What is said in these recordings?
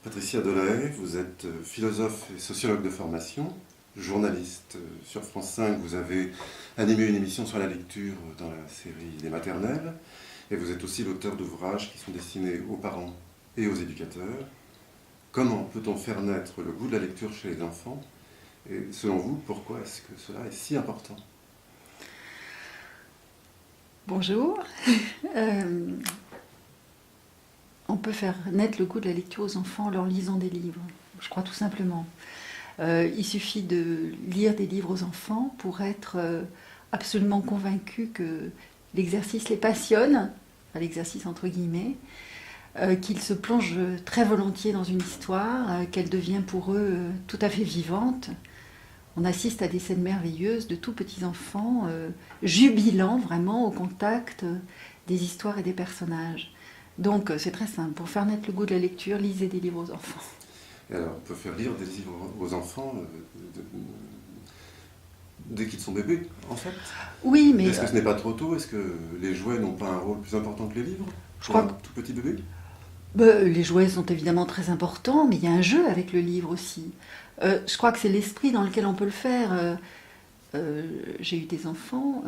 Patricia Delahaye, vous êtes philosophe et sociologue de formation, journaliste sur France 5. Vous avez animé une émission sur la lecture dans la série Les Maternelles. Et vous êtes aussi l'auteur d'ouvrages qui sont destinés aux parents et aux éducateurs. Comment peut-on faire naître le goût de la lecture chez les enfants? Et selon vous, pourquoi est-ce que cela est si important? Bonjour. On peut faire naître le goût de la lecture aux enfants en leur lisant des livres, je crois tout simplement. Il suffit de lire des livres aux enfants pour être absolument convaincu que l'exercice les passionne, enfin, l'exercice entre guillemets, qu'ils se plongent très volontiers dans une histoire, qu'elle devient pour eux tout à fait vivante. On assiste à des scènes merveilleuses de tout petits enfants, jubilant vraiment au contact des histoires et des personnages. Donc c'est très simple, pour faire naître le goût de la lecture, lisez des livres aux enfants. Et alors, on peut faire lire des livres aux enfants dès qu'ils sont bébés, en fait? Oui, mais... Est-ce que ce n'est pas trop tôt? Est-ce que les jouets n'ont pas un rôle plus important que les livres Je pour crois un tout petit bébé? Les jouets sont évidemment très importants, mais il y a un jeu avec le livre aussi. Je crois que c'est l'esprit dans lequel on peut le faire. J'ai eu des enfants,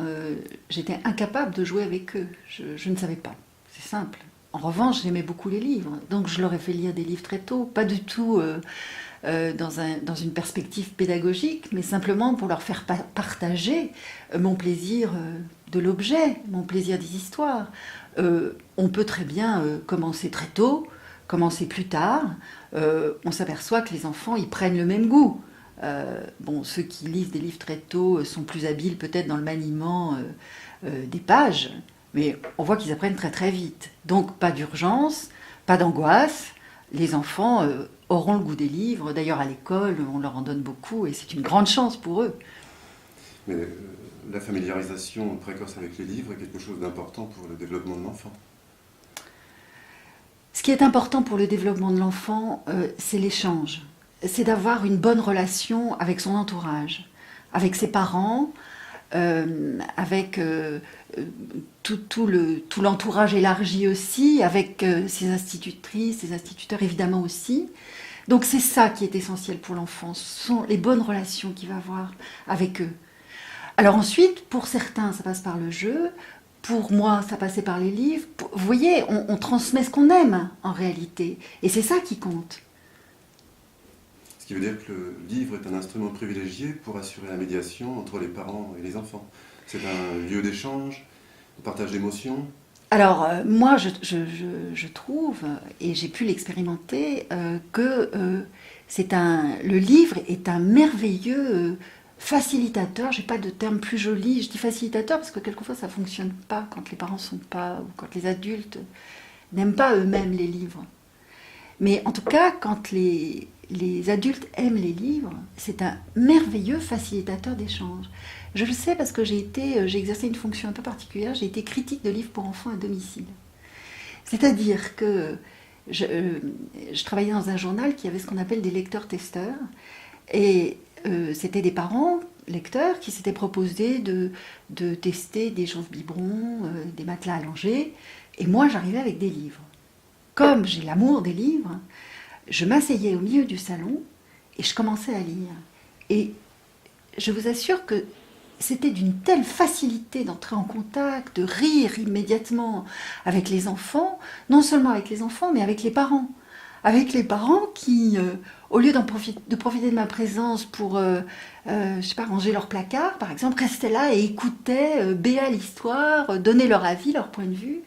j'étais incapable de jouer avec eux. Je ne savais pas, c'est simple. En revanche, j'aimais beaucoup les livres, donc je leur ai fait lire des livres très tôt, pas du tout dans une perspective pédagogique, mais simplement pour leur faire partager mon plaisir de l'objet, mon plaisir des histoires. On peut très bien commencer très tôt, commencer plus tard. On s'aperçoit que les enfants, ils prennent le même goût. Ceux qui lisent des livres très tôt sont plus habiles peut-être dans le maniement des pages, mais on voit qu'ils apprennent très très vite. Donc pas d'urgence, pas d'angoisse. Les enfants auront le goût des livres. D'ailleurs à l'école, on leur en donne beaucoup et c'est une grande chance pour eux. Mais la familiarisation précoce avec les livres est quelque chose d'important pour le développement de l'enfant. Ce qui est important pour le développement de l'enfant, c'est l'échange. C'est d'avoir une bonne relation avec son entourage, avec ses parents, avec tout l'entourage élargi aussi, avec ses institutrices, ses instituteurs évidemment aussi. Donc c'est ça qui est essentiel pour l'enfant, ce sont les bonnes relations qu'il va avoir avec eux. Alors ensuite, pour certains, ça passe par le jeu. Pour moi, ça passait par les livres. Vous voyez, on transmet ce qu'on aime en réalité. Et c'est ça qui compte. Ce qui veut dire que le livre est un instrument privilégié pour assurer la médiation entre les parents et les enfants. C'est un lieu d'échange, de partage d'émotions. Alors, moi, je trouve, et j'ai pu l'expérimenter, que le livre est un merveilleux facilitateur. J'ai pas de terme plus joli, je dis facilitateur parce que quelquefois ça fonctionne pas quand les parents sont pas, ou quand les adultes n'aiment pas eux-mêmes les livres. Mais en tout cas, quand les adultes aiment les livres, c'est un merveilleux facilitateur d'échange. Je le sais parce que j'ai exercé une fonction un peu particulière, j'ai été critique de livres pour enfants à domicile. C'est-à-dire que je travaillais dans un journal qui avait ce qu'on appelle des lecteurs-testeurs, et c'était des parents lecteurs qui s'étaient proposés de tester des choses biberons, des matelas allongés, et moi j'arrivais avec des livres. Comme j'ai l'amour des livres, je m'asseyais au milieu du salon et je commençais à lire. Et je vous assure que c'était d'une telle facilité d'entrer en contact, de rire immédiatement avec les enfants, non seulement avec les enfants, mais avec les parents. Avec les parents qui, au lieu de profiter de ma présence pour, ranger leur placard, par exemple, restaient là et écoutaient béat l'histoire, donnaient leur avis, leur point de vue.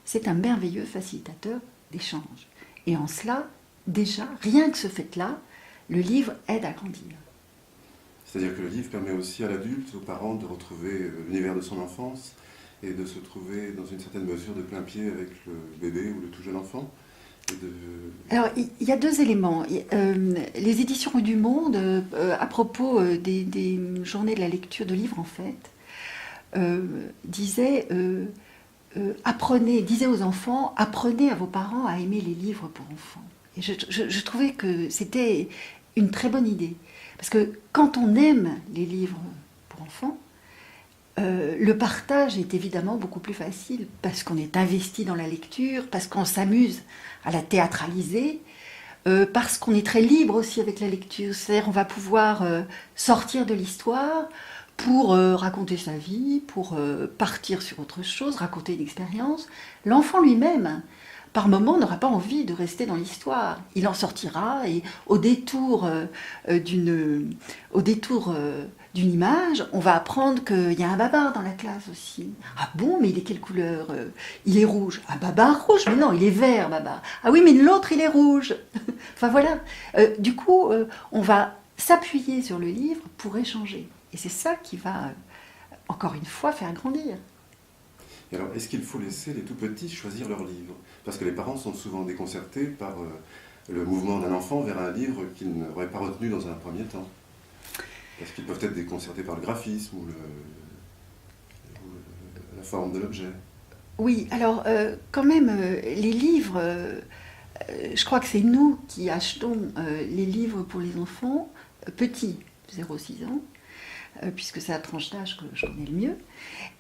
C'est un merveilleux facilitateur d'échange. Et en cela, déjà, rien que ce fait-là, le livre aide à grandir. C'est-à-dire que le livre permet aussi à l'adulte, aux parents, de retrouver l'univers de son enfance et de se trouver dans une certaine mesure de plein pied avec le bébé ou le tout jeune enfant. Alors, il y a deux éléments. Les éditions Rue du Monde, à propos des journées de la lecture de livres, en fait, disaient aux enfants, apprenez à vos parents à aimer les livres pour enfants. Et je trouvais que c'était une très bonne idée. Parce que quand on aime les livres pour enfants, le partage est évidemment beaucoup plus facile parce qu'on est investi dans la lecture, parce qu'on s'amuse à la théâtraliser. parce qu'on est très libre aussi avec la lecture. C'est-à-dire on va pouvoir sortir de l'histoire pour raconter sa vie, pour partir sur autre chose, raconter une expérience. L'enfant lui-même, par moment, n'aura pas envie de rester dans l'histoire. Il en sortira et au détour d'une image, on va apprendre qu'il y a un babar dans la classe aussi. Ah bon, mais il est quelle couleur? Il est rouge. Ah babar rouge, mais non, il est vert, babar. Ah oui, mais l'autre, il est rouge. Enfin voilà. Du coup, on va s'appuyer sur le livre pour échanger. Et c'est ça qui va, encore une fois, faire grandir. Et alors, est-ce qu'il faut laisser les tout-petits choisir leur livre? Parce que les parents sont souvent déconcertés par le mouvement d'un enfant vers un livre qu'ils n'auraient pas retenu dans un premier temps. Parce qu'ils peuvent être déconcertés par le graphisme ou la forme de l'objet. Oui, alors quand même, les livres, je crois que c'est nous qui achetons les livres pour les enfants petits, 0-6 ans, puisque c'est la tranche d'âge que je connais le mieux.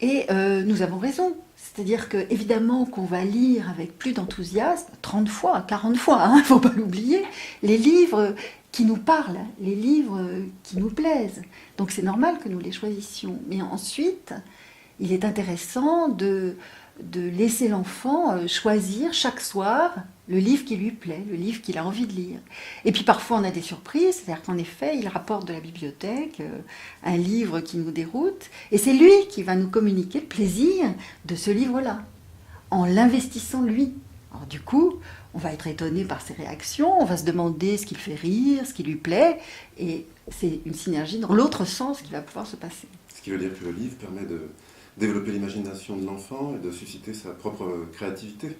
Et nous avons raison. C'est-à-dire que évidemment qu'on va lire avec plus d'enthousiasme, 30 fois, 40 fois, il ne faut pas l'oublier, les livres qui nous parlent, les livres qui nous plaisent. Donc c'est normal que nous les choisissions. Mais ensuite, il est intéressant de laisser l'enfant choisir chaque soir le livre qui lui plaît, le livre qu'il a envie de lire. Et puis parfois on a des surprises, c'est-à-dire qu'en effet il rapporte de la bibliothèque un livre qui nous déroute, et c'est lui qui va nous communiquer le plaisir de ce livre-là, en l'investissant lui. Alors du coup, on va être étonné par ses réactions, on va se demander ce qui le fait rire, ce qui lui plaît, et c'est une synergie dans l'autre sens qui va pouvoir se passer. Ce qui veut dire que le livre permet de développer l'imagination de l'enfant et de susciter sa propre créativité.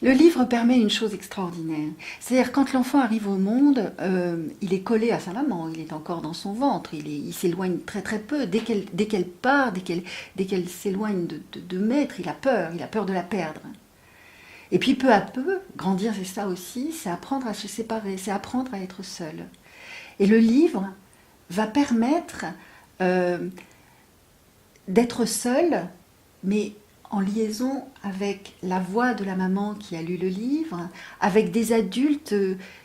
Le livre permet une chose extraordinaire. C'est-à-dire quand l'enfant arrive au monde, il est collé à sa maman, il est encore dans son ventre, il s'éloigne très très peu. Dès qu'elle part, dès qu'elle s'éloigne de 2 mètres, il a peur de la perdre. Et puis peu à peu, grandir c'est ça aussi, c'est apprendre à se séparer, c'est apprendre à être seul. Et le livre va permettre d'être seul, mais en liaison avec la voix de la maman qui a lu le livre, avec des adultes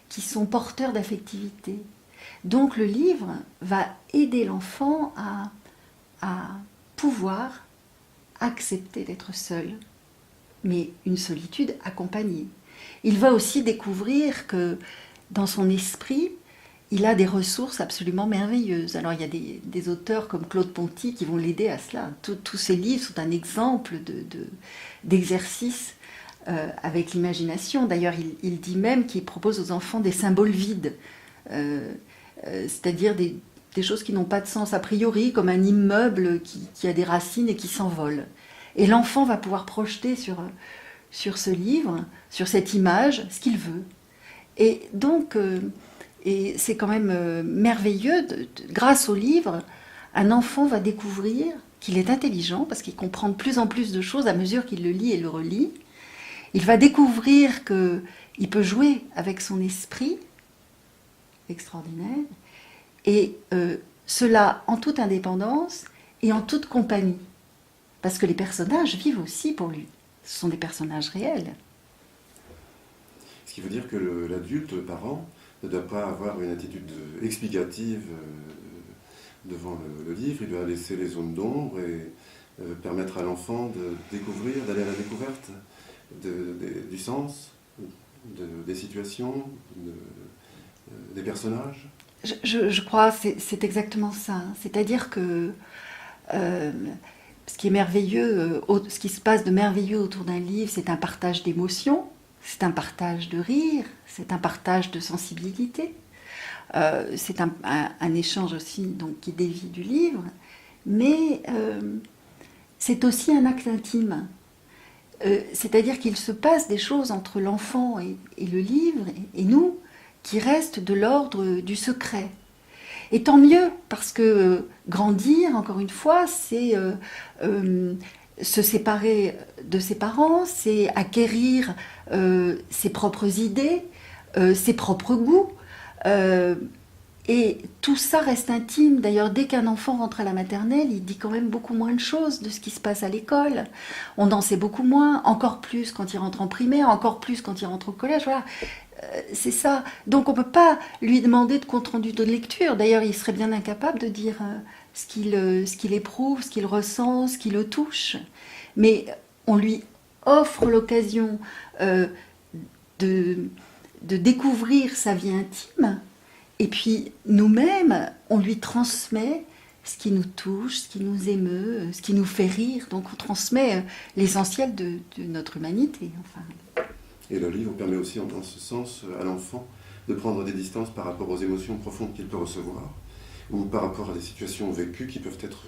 qui sont porteurs d'affectivité. Donc le livre va aider l'enfant à pouvoir accepter d'être seul, mais une solitude accompagnée. Il va aussi découvrir que dans son esprit, il a des ressources absolument merveilleuses. Alors il y a des auteurs comme Claude Ponty qui vont l'aider à cela. Tous ces livres sont un exemple d'exercice avec l'imagination. D'ailleurs, il dit même qu'il propose aux enfants des symboles vides, c'est-à-dire des choses qui n'ont pas de sens a priori, comme un immeuble qui a des racines et qui s'envole. Et l'enfant va pouvoir projeter sur ce livre, sur cette image, ce qu'il veut. Et donc... Et c'est quand même merveilleux, grâce au livre, un enfant va découvrir qu'il est intelligent, parce qu'il comprend de plus en plus de choses à mesure qu'il le lit et le relit. Il va découvrir qu'il peut jouer avec son esprit, extraordinaire, et cela en toute indépendance et en toute compagnie. Parce que les personnages vivent aussi pour lui. Ce sont des personnages réels. Ce qui veut dire que l'adulte, le parent, ne doit pas avoir une attitude explicative devant le livre. Il doit laisser les zones d'ombre et permettre à l'enfant de découvrir, d'aller à la découverte du sens, des situations, des personnages. Je crois que c'est exactement ça. C'est-à-dire que ce qui est merveilleux, ce qui se passe de merveilleux autour d'un livre, c'est un partage d'émotions, c'est un partage de rire, c'est un partage de sensibilité, c'est un échange aussi donc, qui dévie du livre, mais c'est aussi un acte intime. C'est-à-dire qu'il se passe des choses entre l'enfant et le livre, et nous, qui restent de l'ordre du secret. Et tant mieux, parce que grandir, encore une fois, c'est se séparer de ses parents, c'est acquérir ses propres idées, ses propres goûts. Et tout ça reste intime. D'ailleurs, dès qu'un enfant rentre à la maternelle, il dit quand même beaucoup moins de choses de ce qui se passe à l'école. On en sait beaucoup moins, encore plus quand il rentre en primaire, encore plus quand il rentre au collège. Voilà, c'est ça. Donc on ne peut pas lui demander de compte-rendu de lecture. D'ailleurs, il serait bien incapable de dire ce qu'il éprouve, ce qu'il ressent, ce qui le touche. Mais on lui offre l'occasion de découvrir sa vie intime. Et puis, nous-mêmes, on lui transmet ce qui nous touche, ce qui nous émeut, ce qui nous fait rire. Donc, on transmet l'essentiel de notre humanité. Enfin. Et le livre permet aussi, en ce sens, à l'enfant de prendre des distances par rapport aux émotions profondes qu'il peut recevoir, ou par rapport à des situations vécues qui peuvent être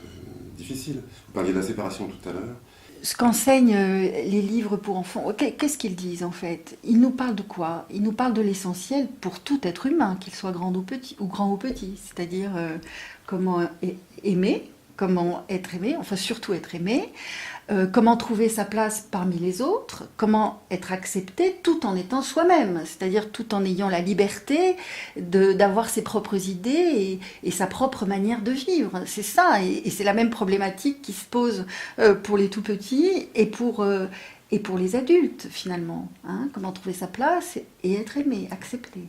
difficiles. Vous parliez de la séparation tout à l'heure. Ce qu'enseignent les livres pour enfants, qu'est-ce qu'ils disent en fait? Ils nous parlent de quoi? Ils nous parlent de l'essentiel pour tout être humain, qu'il soit grand ou petit, c'est-à-dire comment aimer, comment être aimé, enfin surtout être aimé, comment trouver sa place parmi les autres, comment être accepté tout en étant soi-même, c'est-à-dire tout en ayant la liberté d'avoir ses propres idées et sa propre manière de vivre. C'est ça, et c'est la même problématique qui se pose pour les tout-petits et pour les adultes, finalement. Hein, comment trouver sa place et être aimé, accepté.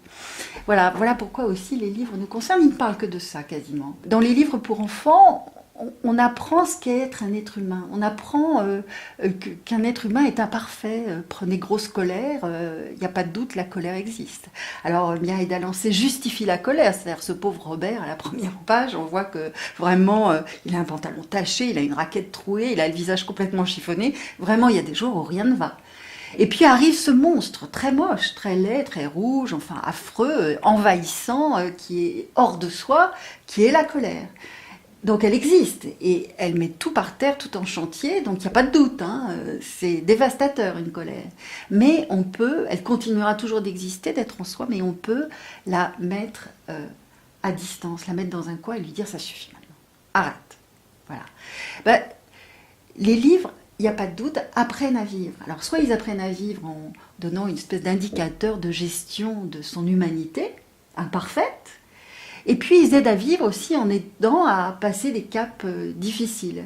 Voilà pourquoi aussi les livres nous concernent. Ils ne parlent que de ça, quasiment. Dans les livres pour enfants, on apprend ce qu'est être un être humain. On apprend qu'un être humain est imparfait. Prenez grosse colère, il n'y a pas de doute, la colère existe. Alors Mireille d'Alancey justifie la colère, c'est-à-dire ce pauvre Robert, à la première page, on voit que vraiment, il a un pantalon taché, il a une raquette trouée, il a le visage complètement chiffonné. Vraiment, il y a des jours où rien ne va. Et puis arrive ce monstre, très moche, très laid, très rouge, enfin affreux, envahissant, qui est hors de soi, qui est la colère. Donc elle existe et elle met tout par terre, tout en chantier, donc il n'y a pas de doute, hein, c'est dévastateur une colère. Mais elle continuera toujours d'exister, d'être en soi, mais on peut la mettre à distance, la mettre dans un coin et lui dire ça suffit maintenant, arrête. Voilà. Les livres, il n'y a pas de doute, apprennent à vivre. Alors soit ils apprennent à vivre en donnant une espèce d'indicateur de gestion de son humanité, imparfaite, et puis ils aident à vivre aussi en aidant à passer des caps difficiles.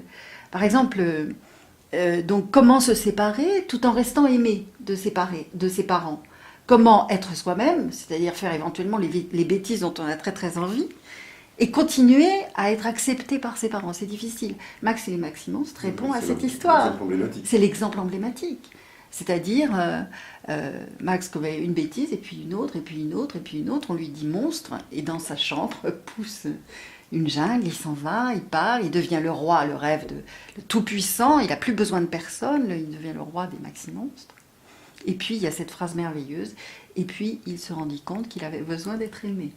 Par exemple, donc comment se séparer tout en restant aimé de ses parents. Comment être soi-même, c'est-à-dire faire éventuellement les bêtises dont on a très très envie, et continuer à être accepté par ses parents. C'est difficile. Max et les Maximonstres répond à cette histoire. C'est l'exemple emblématique. C'est-à-dire, Max commet une bêtise, et puis une autre, et puis une autre, et puis une autre. On lui dit monstre, et dans sa chambre pousse une jungle, il s'en va, il part, il devient le roi, le rêve de tout-puissant, il n'a plus besoin de personne, il devient le roi des Maximonstres. Et puis, il y a cette phrase merveilleuse, et puis il se rendit compte qu'il avait besoin d'être aimé.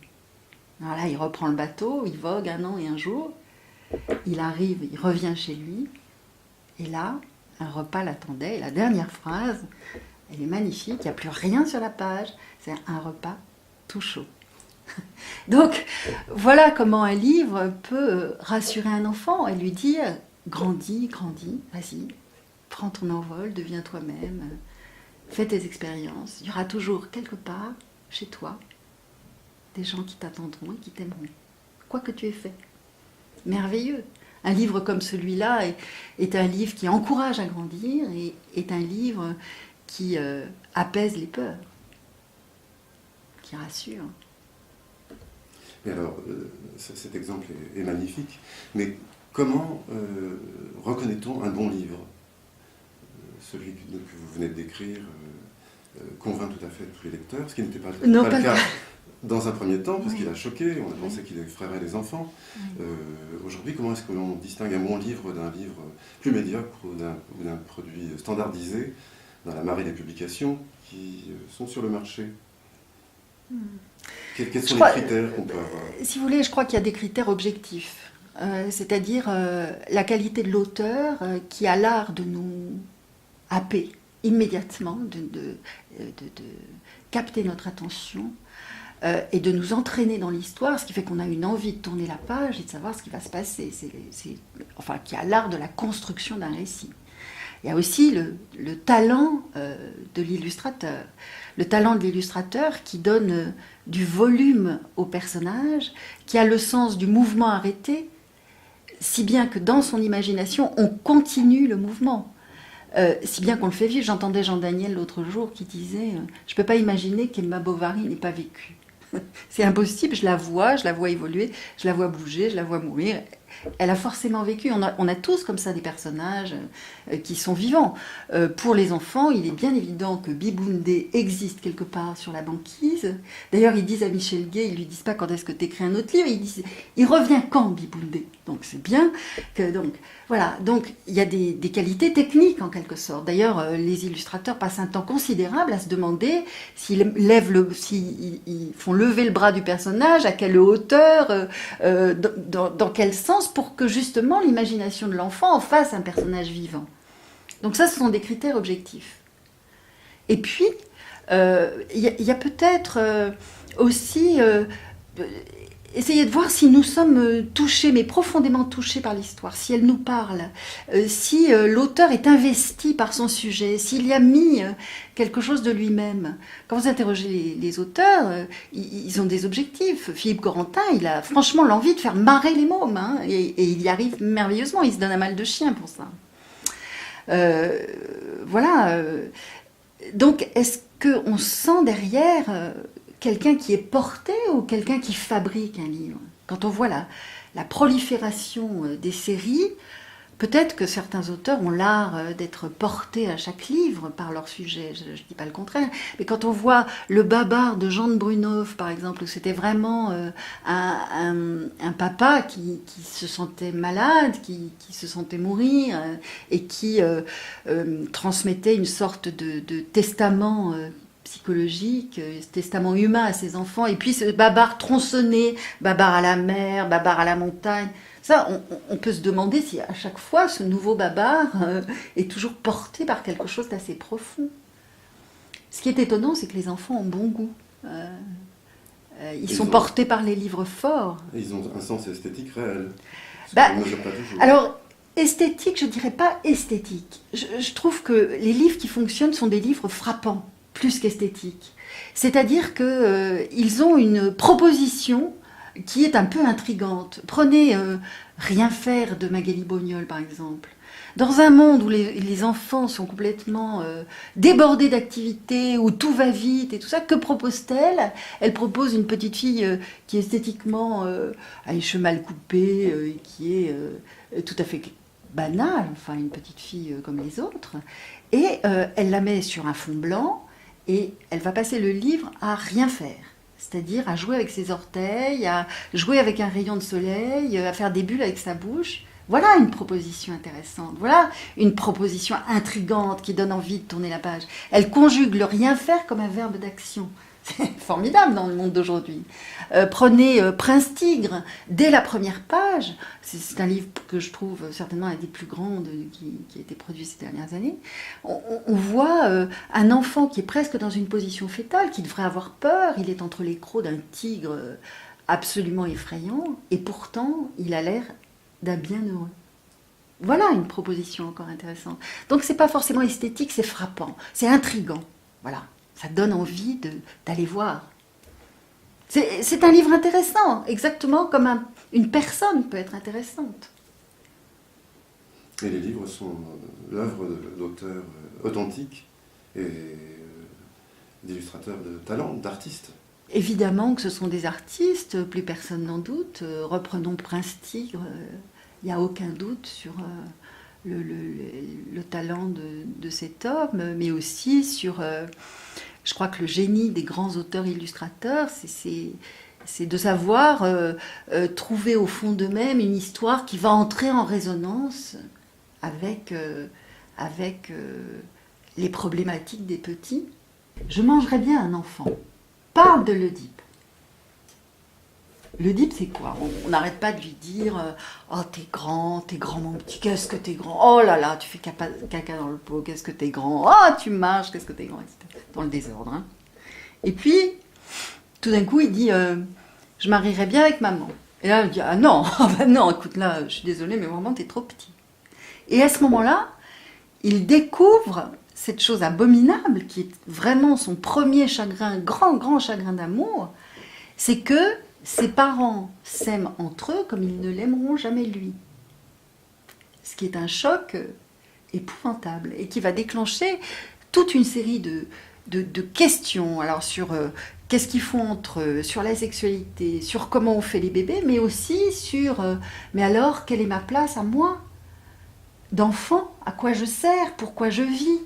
Alors là, il reprend le bateau, il vogue un an et un jour, il arrive, il revient chez lui, et là, un repas l'attendait, et la dernière phrase, elle est magnifique, il n'y a plus rien sur la page, c'est un repas tout chaud. Donc, voilà comment un livre peut rassurer un enfant et lui dire « grandis, vas-y, prends ton envol, deviens toi-même, fais tes expériences, il y aura toujours quelque part, chez toi, des gens qui t'attendront et qui t'aimeront, quoi que tu aies fait. » Merveilleux. Un livre comme celui-là est un livre qui encourage à grandir et est un livre qui apaise les peurs, qui rassure. Mais alors, cet exemple est magnifique, mais comment reconnaît-on un bon livre? Celui que vous venez de décrire convainc tout à fait tous les lecteurs, ce qui n'était pas le cas dans un premier temps, parce qu'il a choqué, on a pensé qu'il effraierait les enfants. Aujourd'hui, comment est-ce que l'on distingue un bon livre d'un livre plus médiocre ou d'un produit standardisé dans la marée des publications qui sont sur le marché? Quels sont les critères qu'on peut avoir? Si vous voulez, je crois qu'il y a des critères objectifs. C'est-à-dire la qualité de l'auteur qui a l'art de nous happer immédiatement, de capter notre attention et de nous entraîner dans l'histoire, ce qui fait qu'on a une envie de tourner la page et de savoir ce qui va se passer. Enfin, qui a l'art de la construction d'un récit. Il y a aussi le talent de l'illustrateur. Le talent de l'illustrateur qui donne du volume au personnage, qui a le sens du mouvement arrêté, si bien que dans son imagination, on continue le mouvement. Si bien qu'on le fait vivre. J'entendais Jean Daniel l'autre jour qui disait « Je ne peux pas imaginer qu'Emma Bovary n'ait pas vécu. C'est impossible, je la vois évoluer, je la vois bouger, je la vois mourir. Elle a forcément vécu. On a tous comme ça des personnages qui sont vivants. Pour les enfants, il est bien évident que Biboundé existe quelque part sur la banquise. D'ailleurs, ils disent à Michel Gay, ils lui disent pas quand est-ce que tu écris un autre livre, ils disent il revient quand Biboundé. Donc c'est bien que voilà. Donc il y a des qualités techniques en quelque sorte. D'ailleurs, les illustrateurs passent un temps considérable à se demander s'ils font lever le bras du personnage, à quelle hauteur, dans quel sens, pour que justement l'imagination de l'enfant en fasse un personnage vivant. Donc ça, ce sont des critères objectifs. Et puis, y a peut-être aussi essayer de voir si nous sommes touchés, mais profondément touchés par l'histoire, si elle nous parle, si l'auteur est investi par son sujet, s'il y a mis quelque chose de lui-même. Quand vous interrogez les auteurs, ils ont des objectifs. Philippe Corentin, il a franchement l'envie de faire marrer les mômes, hein, et il y arrive merveilleusement, il se donne un mal de chien pour ça. Voilà. Donc, est-ce qu'on sent derrière quelqu'un qui est porté ou quelqu'un qui fabrique un livre? Quand on voit la prolifération des séries, peut-être que certains auteurs ont l'art d'être portés à chaque livre par leur sujet, je ne dis pas le contraire, mais quand on voit Le Babar de Jean de Brunhoff, par exemple, où c'était vraiment un papa qui se sentait malade, qui se sentait mourir, et qui transmettait une sorte de testament psychologique, ce testament humain à ses enfants, et puis ce Babar tronçonné, Babar à la mer, Babar à la montagne. Ça, on peut se demander si à chaque fois ce nouveau Babar est toujours porté par quelque chose d'assez profond. Ce qui est étonnant, c'est que les enfants ont bon goût. Ils sont portés par les livres forts. Ils ont un sens esthétique réel. Alors, esthétique, je ne dirais pas esthétique. Je trouve que les livres qui fonctionnent sont des livres frappants, plus qu'esthétiques. C'est-à-dire qu'ils ont une proposition qui est un peu intrigante. Prenez Rien faire de Magali Bognol, par exemple. Dans un monde où les enfants sont complètement débordés d'activités, où tout va vite et tout ça, que propose-t-elle? Elle propose une petite fille qui esthétiquement a les cheveux mal coupés, qui est tout à fait banale, enfin une petite fille comme les autres, et elle la met sur un fond blanc, et elle va passer le livre à rien faire. C'est-à-dire à jouer avec ses orteils, à jouer avec un rayon de soleil, à faire des bulles avec sa bouche. Voilà une proposition intéressante, voilà une proposition intrigante qui donne envie de tourner la page. Elle conjugue le rien faire comme un verbe d'action. C'est formidable dans le monde d'aujourd'hui. Prenez Prince Tigre, dès la première page, c'est un livre que je trouve certainement un des plus grands qui a été produit ces dernières années. On voit un enfant qui est presque dans une position fétale, qui devrait avoir peur, il est entre les crocs d'un tigre absolument effrayant, et pourtant il a l'air d'un bienheureux. Voilà une proposition encore intéressante. Donc c'est pas forcément esthétique, c'est frappant, c'est intriguant. Voilà. Ça donne envie d'aller voir. C'est un livre intéressant, exactement comme une personne peut être intéressante. Et les livres sont l'œuvre d'auteurs authentiques et d'illustrateurs de talent, d'artistes. Évidemment que ce sont des artistes, plus personne n'en doute. Reprenons Prince Tigre, il n'y a aucun doute sur le talent de cet homme, mais aussi sur... je crois que le génie des grands auteurs-illustrateurs, c'est de savoir trouver au fond d'eux-mêmes une histoire qui va entrer en résonance avec les problématiques des petits. Je mangerais bien un enfant. Parle de l'Oedipe. L'Oedipe, c'est quoi? On n'arrête pas de lui dire « Oh, t'es grand mon petit, qu'est-ce que t'es grand? Oh là là, tu fais caca dans le pot, qu'est-ce que t'es grand? Oh, tu marches, qu'est-ce que t'es grand? » Dans le désordre. Hein. Et puis, tout d'un coup, il dit « Je marierais bien avec maman. » Et là, il dit « Ah non, bah non, écoute, là, je suis désolée, mais vraiment, t'es trop petit. » Et à ce moment-là, il découvre cette chose abominable qui est vraiment son premier chagrin, grand chagrin d'amour, c'est que ses parents s'aiment entre eux comme ils ne l'aimeront jamais lui. Ce qui est un choc épouvantable et qui va déclencher toute une série de questions, alors sur qu'est-ce qu'ils font entre eux, sur la sexualité, sur comment on fait les bébés, mais aussi sur mais alors quelle est ma place à moi d'enfant, à quoi je sers, pourquoi je vis.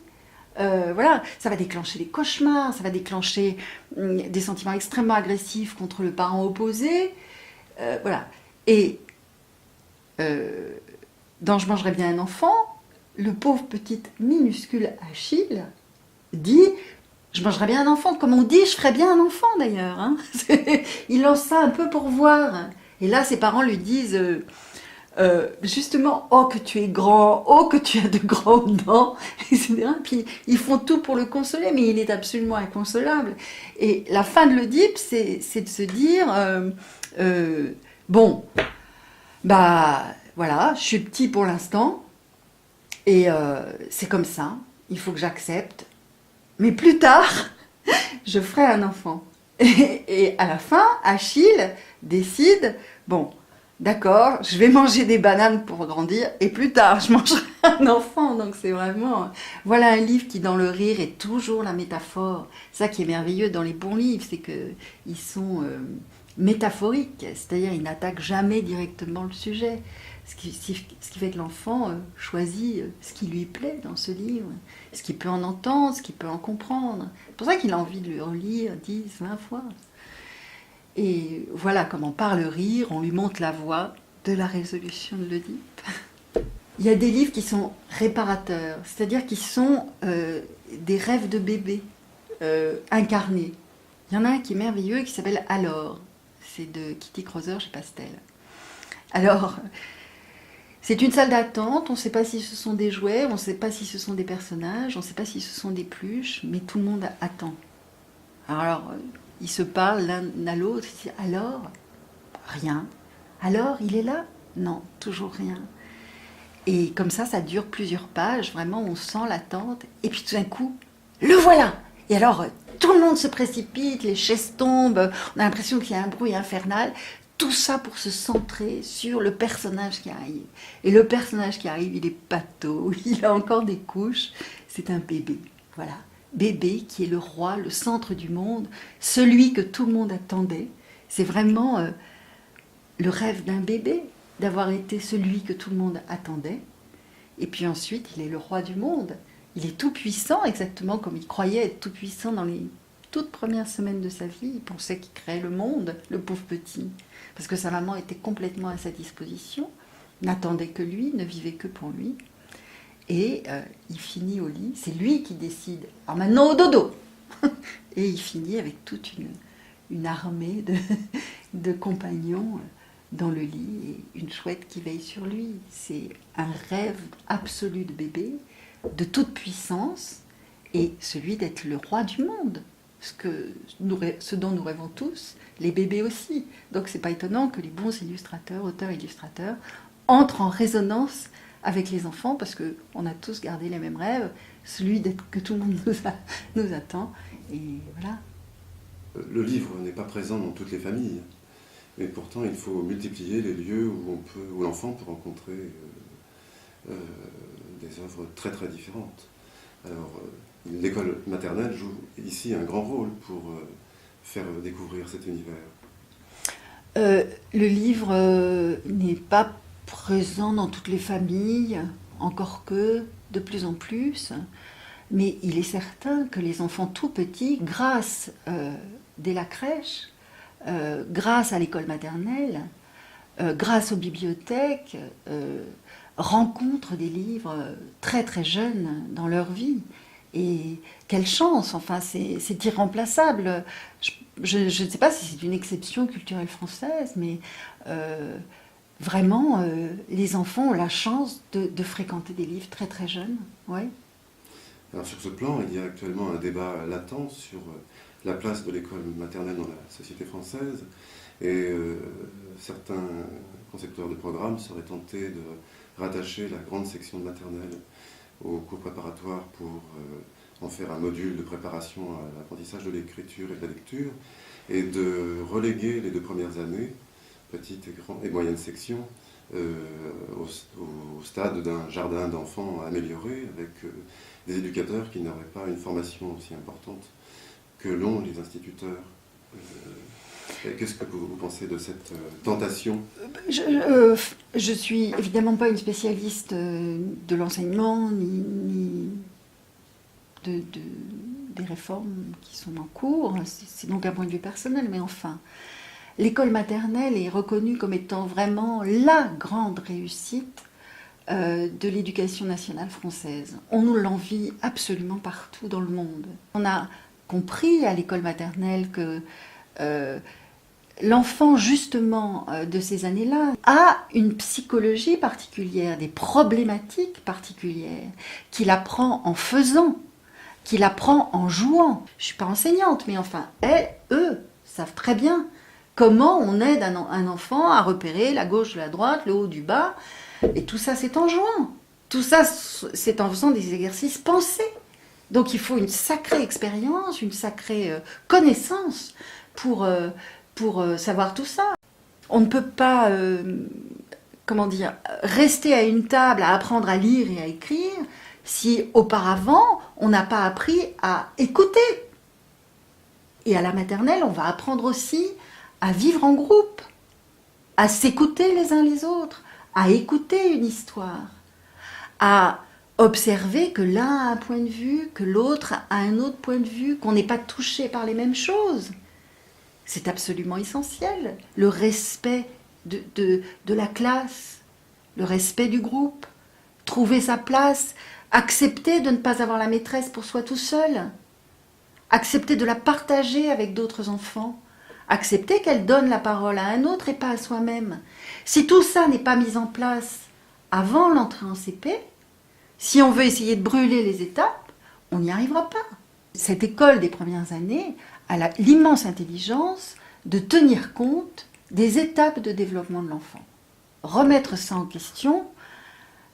Voilà, ça va déclencher des cauchemars, ça va déclencher des sentiments extrêmement agressifs contre le parent opposé. Voilà. Et dans Je mangerai bien un enfant, le pauvre petit minuscule Achille dit « Je mangerai bien un enfant ». Comme on dit « Je ferai bien un enfant » d'ailleurs. Hein. Il lance ça un peu pour voir. Et là, ses parents lui disent justement « Oh, que tu es grand, oh, que tu as de grandes dents », etc. Puis ils font tout pour le consoler, mais il est absolument inconsolable. Et la fin de l'Oedipe, c'est de se dire bon, bah voilà, je suis petit pour l'instant, et c'est comme ça, il faut que j'accepte. Mais plus tard, je ferai un enfant. Et à la fin, Achille décide, bon, d'accord, je vais manger des bananes pour grandir, et plus tard, je mangerai un enfant. Donc c'est vraiment... Voilà un livre qui, dans le rire, est toujours la métaphore. Ça qui est merveilleux dans les bons livres, c'est qu'ils sont métaphoriques, c'est-à-dire ils n'attaquent jamais directement le sujet. Ce qui fait que l'enfant choisit ce qui lui plaît dans ce livre, ce qu'il peut en entendre, ce qu'il peut en comprendre. C'est pour ça qu'il a envie de le relire 10, 20 fois. Et voilà comment par le rire, on lui montre la voie de la résolution de l'Oedipe. Il y a des livres qui sont réparateurs, c'est-à-dire qui sont des rêves de bébé incarnés. Il y en a un qui est merveilleux qui s'appelle Alors. C'est de Kitty Crosser chez Pastel. Alors... c'est une salle d'attente, on ne sait pas si ce sont des jouets, on ne sait pas si ce sont des personnages, on ne sait pas si ce sont des pluches, mais tout le monde attend. Alors ils se parlent l'un à l'autre, ils disent alors, rien. Alors, il est là? Non, toujours rien. Et comme ça dure plusieurs pages, vraiment on sent l'attente, et puis tout d'un coup, le voilà! Et alors, tout le monde se précipite, les chaises tombent, on a l'impression qu'il y a un bruit infernal. Tout ça pour se centrer sur le personnage qui arrive. Et le personnage qui arrive, il est pâteau, il a encore des couches. C'est un bébé, voilà. Bébé qui est le roi, le centre du monde, celui que tout le monde attendait. C'est vraiment le rêve d'un bébé, d'avoir été celui que tout le monde attendait. Et puis ensuite, il est le roi du monde. Il est tout puissant, exactement comme il croyait être tout puissant dans les toutes premières semaines de sa vie. Il pensait qu'il créait le monde, le pauvre petit. Parce que sa maman était complètement à sa disposition, n'attendait que lui, ne vivait que pour lui. Et il finit au lit, c'est lui qui décide. Alors maintenant au dodo. Et il finit avec toute une armée de compagnons dans le lit et une chouette qui veille sur lui. C'est un rêve absolu de bébé, de toute puissance, et celui d'être le roi du monde. Ce dont nous rêvons tous, les bébés aussi. Donc c'est pas étonnant que les bons illustrateurs, auteurs-illustrateurs, entrent en résonance avec les enfants, parce qu'on a tous gardé les mêmes rêves, celui d'être que tout le monde nous attend. Et voilà. Le livre n'est pas présent dans toutes les familles, mais pourtant il faut multiplier les lieux où l'enfant peut rencontrer des œuvres très très différentes. Alors, l'école maternelle joue ici un grand rôle pour faire découvrir cet univers. Le livre n'est pas présent dans toutes les familles, encore que de plus en plus, mais il est certain que les enfants tout petits, grâce dès la crèche, grâce à l'école maternelle, grâce aux bibliothèques, rencontrent des livres très très jeunes dans leur vie. Et quelle chance, enfin c'est irremplaçable. Je ne sais pas si c'est une exception culturelle française, mais vraiment les enfants ont la chance de fréquenter des livres très très jeunes. Ouais. Alors sur ce plan, il y a actuellement un débat latent sur la place de l'école maternelle dans la société française, et certains concepteurs de programmes seraient tentés de rattacher la grande section de maternelle au cours préparatoire pour en faire un module de préparation à l'apprentissage de l'écriture et de la lecture, et de reléguer les 2 premières années, petite et moyenne section, au stade d'un jardin d'enfants amélioré, avec des éducateurs qui n'auraient pas une formation aussi importante que l'ont les instituteurs. Qu'est-ce que vous pensez de cette tentation ? Je suis évidemment pas une spécialiste de l'enseignement, ni des réformes qui sont en cours. C'est donc un point de vue personnel, mais enfin, l'école maternelle est reconnue comme étant vraiment la grande réussite de l'éducation nationale française. On nous l'envie absolument partout dans le monde. On a compris à l'école maternelle que l'enfant, justement, de ces années-là, a une psychologie particulière, des problématiques particulières, qu'il apprend en faisant, qu'il apprend en jouant. Je ne suis pas enseignante, mais enfin, eux, savent très bien comment on aide un enfant à repérer la gauche de la droite, le haut du bas, et tout ça, c'est en jouant. Tout ça, c'est en faisant des exercices pensés. Donc il faut une sacrée expérience, une sacrée connaissance pour savoir tout ça. On ne peut pas, rester à une table à apprendre à lire et à écrire si auparavant on n'a pas appris à écouter. Et à la maternelle, on va apprendre aussi à vivre en groupe, à s'écouter les uns les autres, à écouter une histoire, à observer que l'un a un point de vue, que l'autre a un autre point de vue, qu'on n'est pas touché par les mêmes choses. C'est absolument essentiel. Le respect de la classe, le respect du groupe, trouver sa place, accepter de ne pas avoir la maîtresse pour soi tout seul, accepter de la partager avec d'autres enfants, accepter qu'elle donne la parole à un autre et pas à soi-même. Si tout ça n'est pas mis en place avant l'entrée en CP, si on veut essayer de brûler les étapes, on n'y arrivera pas. Cette école des premières années a l'immense intelligence de tenir compte des étapes de développement de l'enfant. Remettre ça en question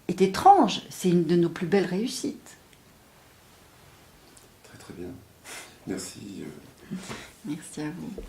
est étrange, c'est une de nos plus belles réussites. Très très bien. Merci. Merci à vous.